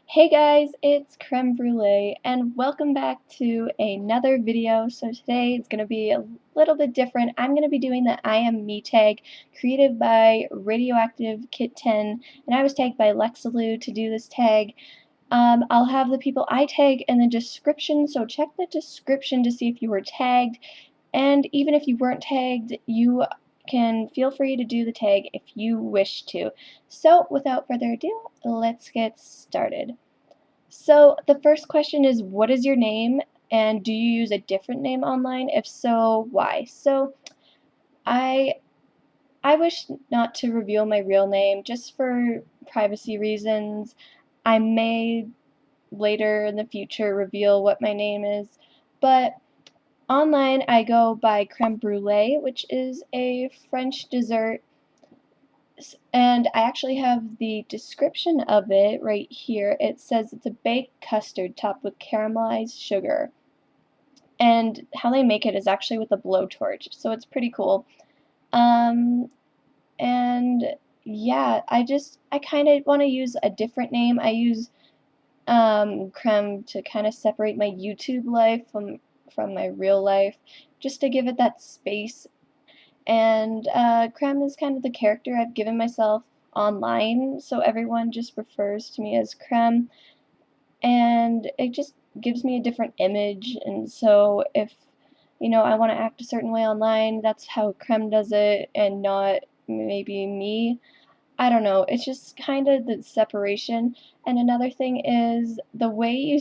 Hey guys, it's Creme Brulee and welcome back to another video. So today it's going to be a little bit different. I'm going to be doing the I Am Me tag created by Radioactive Kit 10, and I was tagged by Lexaloo to do this tag. I'll have the people I tag in the description, so check the description to see if you were tagged, and even if you weren't tagged, you can feel free to do the tag if you wish to. So without further ado, let's get started. So the first question is, what is your name, and do you use a different name online? If so, why? So I I wish not to reveal my real name just for privacy reasons. I may later in the future reveal what my name is, but online I go by Creme Brulee, which is a French dessert, and I actually have the description of it right here. It says it's a baked custard topped with caramelized sugar. And how they make it is actually with a blowtorch, so it's pretty cool. Um, and yeah, I kind of want to use a different name. I use Creme to kind of separate my YouTube life from my real life, just to give it that space. And Creme is kind of the character I've given myself online, so everyone just refers to me as Creme, and it just gives me a different image. And so if I want to act a certain way online, that's how Creme does it, and not maybe me. I don't know, it's just kind of the separation. And another thing is the way you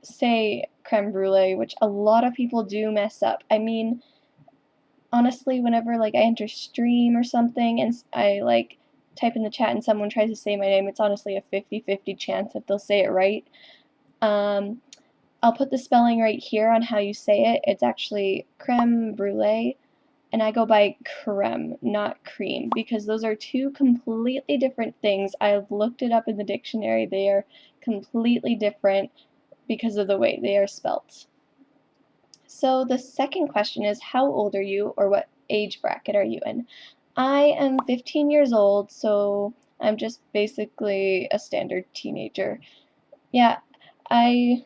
say creme brulee, which a lot of people do mess up. I mean, honestly, whenever I enter stream or something and I type in the chat and someone tries to say my name, it's honestly a 50-50 chance that they'll say it right. um, I'll put the spelling right here on how you say it. It's actually creme brulee, and I go by creme, not cream, because those are two completely different things. I've looked it up in the dictionary. They are completely different because of the way they are spelt. So the second question is, how old are you, or what age bracket are you in? I am 15 years old, so I'm just basically a standard teenager. Yeah, I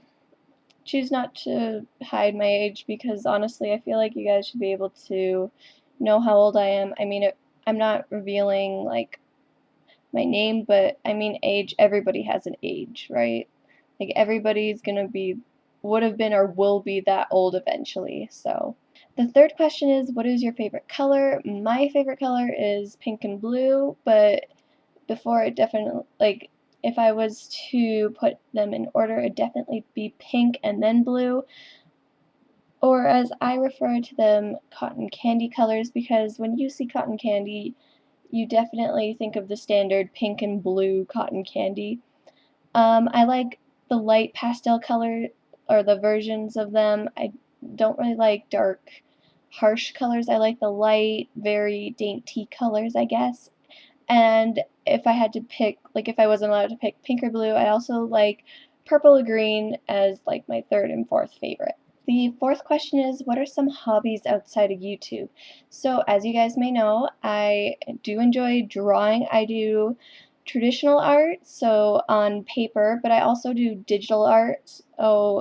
choose not to hide my age because honestly I feel like you guys should be able to know how old I am. I mean, I'm not revealing my name, but I mean age. Everybody has an age, right? Like everybody's gonna be, would have been, or will be that old eventually. So the third question is, what is your favorite color? My favorite color is pink and blue, but before it definitely, if I was to put them in order, it'd definitely be pink and then blue, or as I refer to them, cotton candy colors, because when you see cotton candy, you definitely think of the standard pink and blue cotton candy. I like the light pastel color, or the versions of them. I don't really like dark, harsh colors. I like the light, very dainty colors, I guess. And if I had to pick, if I wasn't allowed to pick pink or blue, I also like purple or green as my third and fourth favorite. The fourth question is, what are some hobbies outside of YouTube? So as you guys may know, I do enjoy drawing. I do traditional art, so on paper, but I also do digital art,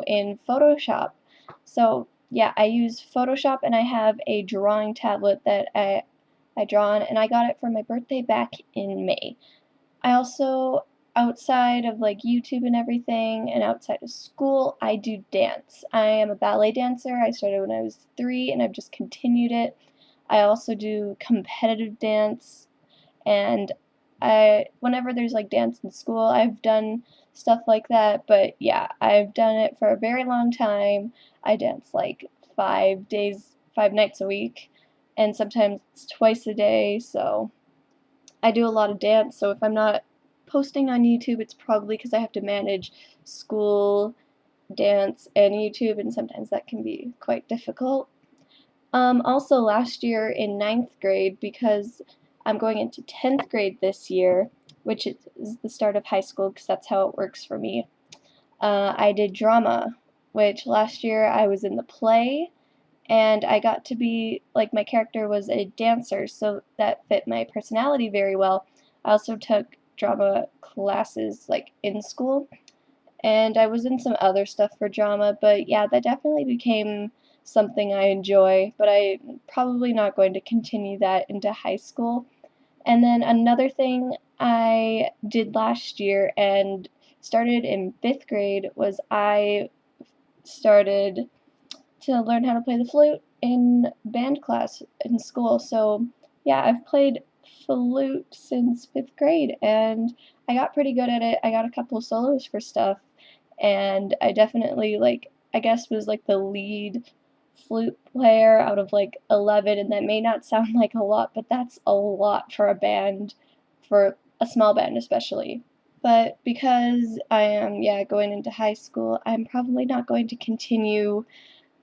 in Photoshop. So yeah, I use Photoshop, and I have a drawing tablet that I draw on, and I got it for my birthday back in May. I also, outside of YouTube and everything, and outside of school, I do dance. I am a ballet dancer. I started when I was 3, and I've just continued it. I also do competitive dance, and whenever there's dance in school, I've done stuff like that. But yeah, I've done it for a very long time. I dance 5 nights a week, and sometimes it's twice a day. So I do a lot of dance. So if I'm not posting on YouTube, it's probably because I have to manage school, dance, and YouTube, and sometimes that can be quite difficult. Also, last year in ninth grade, because I'm going into 10th grade this year, which is the start of high school because that's how it works for me, I did drama, which last year I was in the play, and I got to be, my character was a dancer, so that fit my personality very well. I also took drama classes, in school, and I was in some other stuff for drama, but yeah, that definitely became something I enjoy, but I'm probably not going to continue that into high school. And then another thing I did last year and started in 5th grade was I started to learn how to play the flute in band class in school. So, yeah, I've played flute since 5th grade and I got pretty good at it. I got a couple solos for stuff and I definitely I guess was like the lead flute player out of like 11, and that may not sound like a lot, but that's a lot for a band, for a small band especially. But because I am, yeah, going into high school, I'm probably not going to continue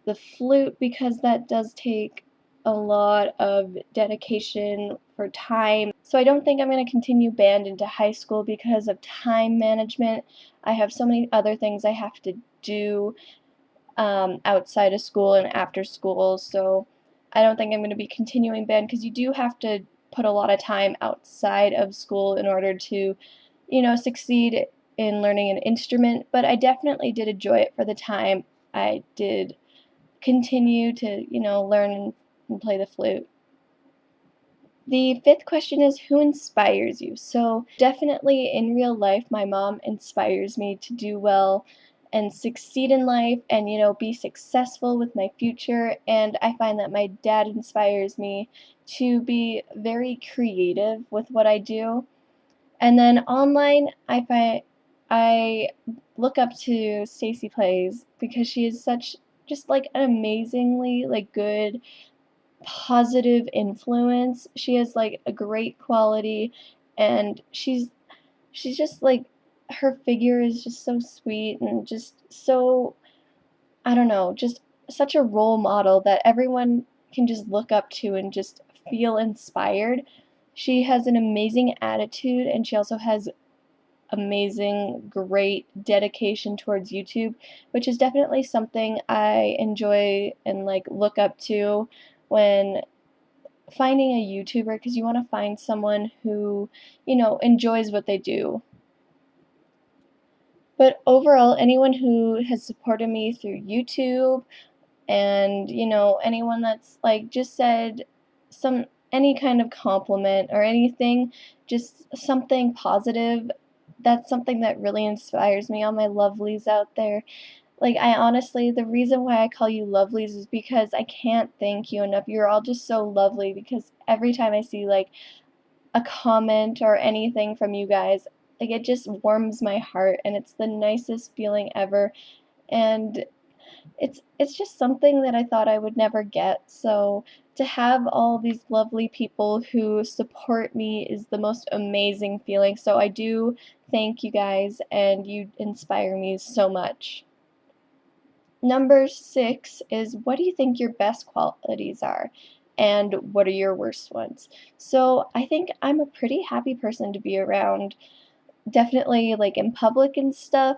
the flute because that does take a lot of dedication for time. So I don't think I'm going to continue band into high school because of time management. I have so many other things I have to do outside of school and after school, so I don't think I'm going to be continuing band because you do have to put a lot of time outside of school in order to, succeed in learning an instrument, but I definitely did enjoy it for the time I did continue to, learn and play the flute. The fifth question is, who inspires you? So definitely in real life, my mom inspires me to do well and succeed in life and, be successful with my future. And I find that my dad inspires me to be very creative with what I do. And then online, I look up to Stacy Plays because she is such just like an amazingly good positive influence. She has like a great quality and she's just like, her figure is just so sweet and just so, I don't know, just such a role model that everyone can just look up to and just feel inspired. She has an amazing attitude and she also has amazing, great dedication towards YouTube, which is definitely something I enjoy and look up to when finding a YouTuber, because you want to find someone who, enjoys what they do. But overall, anyone who has supported me through YouTube and, anyone that's just said any kind of compliment or anything, just something positive, that's something that really inspires me. All my lovelies out there, I honestly, the reason why I call you lovelies is because I can't thank you enough. You're all just so lovely because every time I see a comment or anything from you guys, it just warms my heart and it's the nicest feeling ever. And it's just something that I thought I would never get. So to have all these lovely people who support me is the most amazing feeling. So I do thank you guys and you inspire me so much. Number 6 is, what do you think your best qualities are? And what are your worst ones? So I think I'm a pretty happy person to be around. Definitely in public and stuff.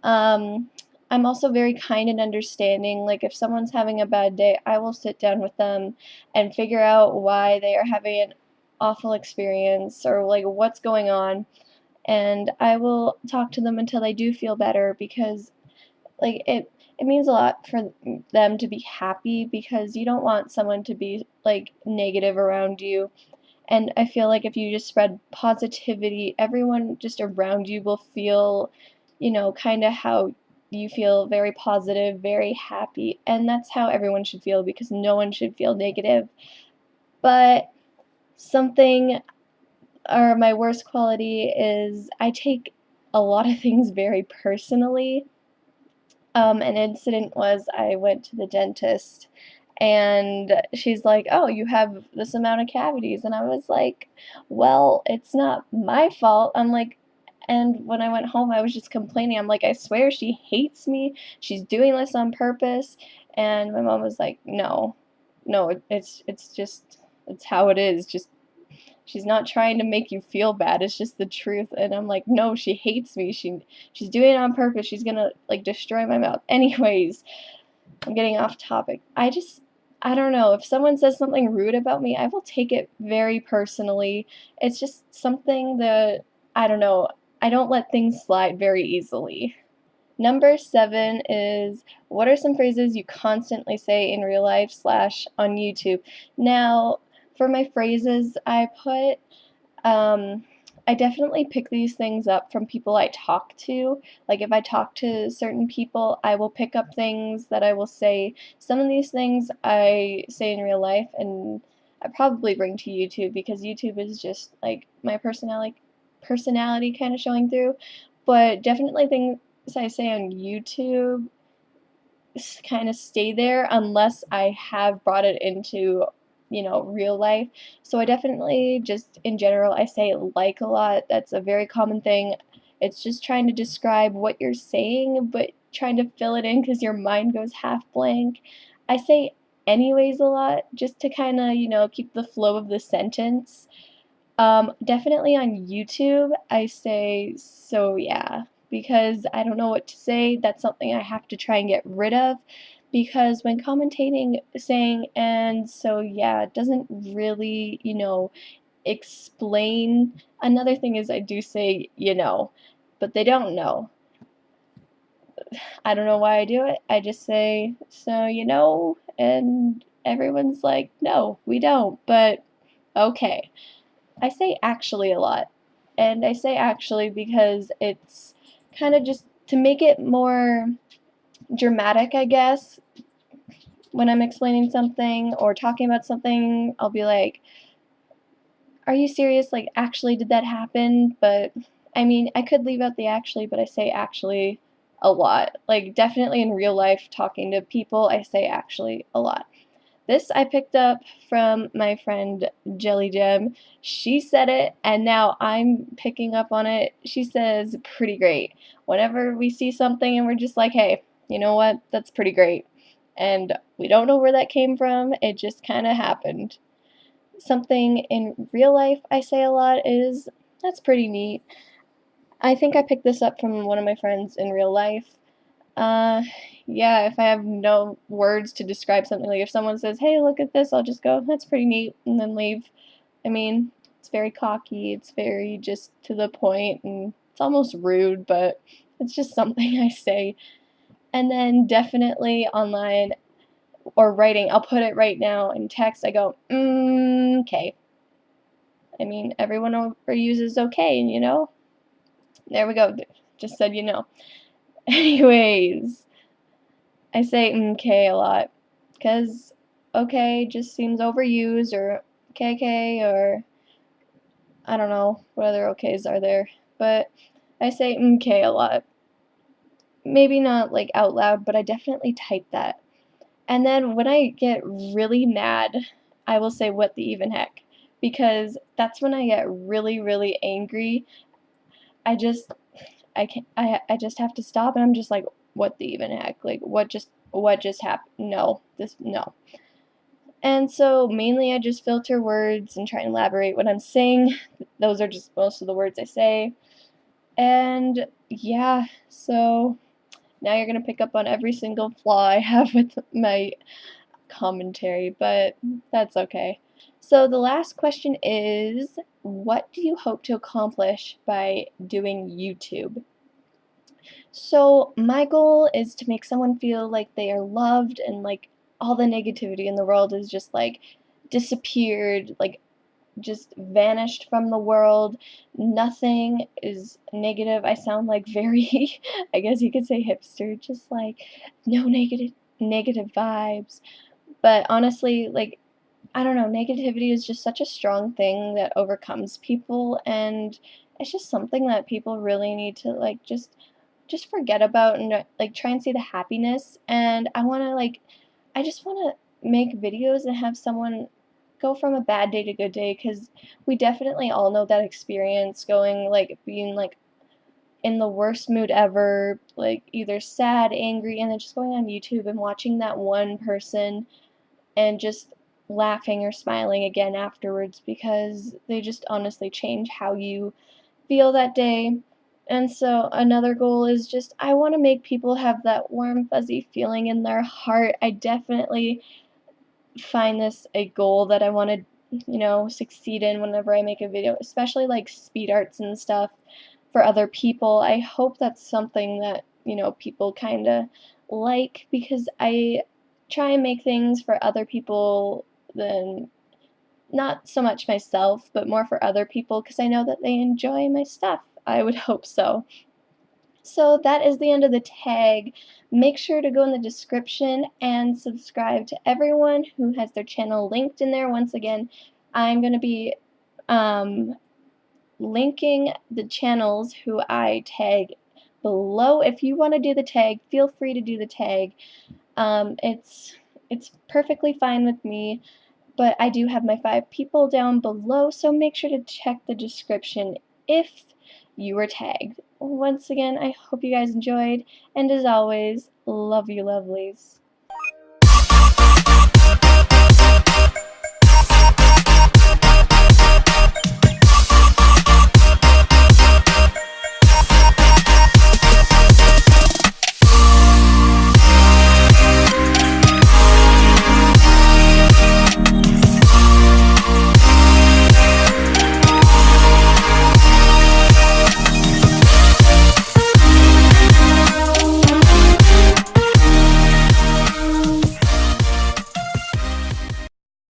I'm also very kind and understanding. If someone's having a bad day, I will sit down with them and figure out why they are having an awful experience or what's going on. And I will talk to them until they do feel better because it means a lot for them to be happy because you don't want someone to be negative around you. And I feel like if you just spread positivity, everyone just around you will feel, kind of how you feel, very positive, very happy. And that's how everyone should feel because no one should feel negative. But something, or my worst quality is I take a lot of things very personally. An incident was I went to the dentist and she's like, "Oh, you have this amount of cavities." And I was like, "Well, it's not my fault." And when I went home, I was just complaining. I'm like, "I swear she hates me. She's doing this on purpose." And my mom was like, "No, no, it's just, it's how it is. Just, she's not trying to make you feel bad. It's just the truth." And I'm like, "No, she hates me. She's doing it on purpose. She's gonna destroy my mouth." Anyways, I'm getting off topic. I don't know. If someone says something rude about me, I will take it very personally. It's just something that, I don't know. I don't let things slide very easily. Number 7 is, what are some phrases you constantly say in real life slash on YouTube? Now, for my phrases, I definitely pick these things up from people I talk to. Like if I talk to certain people, I will pick up things that I will say. Some of these things I say in real life, and I probably bring to YouTube because YouTube is just like my personality kind of showing through. But definitely things I say on YouTube kind of stay there unless I have brought it into, real life. So I definitely just in general I say like a lot. That's a very common thing. It's just trying to describe what you're saying, but trying to fill it in because your mind goes half blank. I say anyways a lot just to kind of, keep the flow of the sentence. Definitely on YouTube, I say so yeah, because I don't know what to say. That's something I have to try and get rid of because when commentating, saying and so yeah, it doesn't really, explain. Another thing is I do say, but they don't know. I don't know why I do it. I just say, so and everyone's like, no, we don't, but okay. I say actually a lot. And I say actually because it's kind of just to make it more dramatic, I guess. When I'm explaining something or talking about something, I'll be like, are you serious? Like, actually, did that happen? But I mean, I could leave out the actually, but I say actually a lot. Like, definitely in real life, talking to people, I say actually a lot. This I picked up from my friend Jelly Gem. She said it, and now I'm picking up on it. She says, pretty great. Whenever we see something and we're just like, hey, you know what? That's pretty great. And we don't know where that came from. It just kind of happened. Something in real life I say a lot is, that's pretty neat. I think I picked this up from one of my friends in real life. Uh, yeah, if I have no words to describe something, like if someone says, hey, look at this, I'll just go, that's pretty neat, and then leave. I mean, it's very cocky, it's very just to the point, and it's almost rude, but it's just something I say. And then definitely online or writing, I'll put it right now in text, I go, okay. I mean, everyone overuses okay, There we go, just said Anyways. I say okay a lot because okay just seems overused or KK or I don't know what other okays are there, but I say okay a lot. Maybe not like out loud, but I definitely type that. And then when I get really mad, I will say what the even heck because that's when I get really really angry. I just I just have to stop and I'm just like what the even heck? Like what just happened? No. This no. And so mainly I just filter words and try and elaborate what I'm saying. Those are just most of the words I say. And yeah, so now you're going to pick up on every single flaw I have with my commentary, but that's okay. So the last question is, what do you hope to accomplish by doing YouTube? So my goal is to make someone feel like they are loved and like all the negativity in the world is just like disappeared, like just vanished from the world. Nothing is negative. I sound like very, I guess you could say hipster, just like no negative vibes. But honestly, like I don't know, negativity is just such a strong thing that overcomes people and it's just something that people really need to like just forget about and like try and see the happiness and I just want to make videos and have someone go from a bad day to good day because we definitely all know that experience going like being like in the worst mood ever, like either sad, angry, and then just going on YouTube and watching that one person and just laughing or smiling again afterwards because they just honestly change how you feel that day. And so another goal is just I want to make people have that warm fuzzy feeling in their heart. I definitely find this a goal that I want to, succeed in whenever I make a video, especially like speed arts and stuff for other people. I hope that's something that you know, people kind of like, because I try and make things for other people than not so much myself, but more for other people because I know that they enjoy my stuff. I would hope so. So that is the end of the tag. Make sure to go in the description and subscribe to everyone who has their channel linked in there. Once again, I'm going to be linking the channels who I tag below. If you want to do the tag, feel free to do the tag. It's perfectly fine with me, but I do have my 5 people down below, so make sure to check the description if you were tagged. Once again, I hope you guys enjoyed, and as always, love you, lovelies.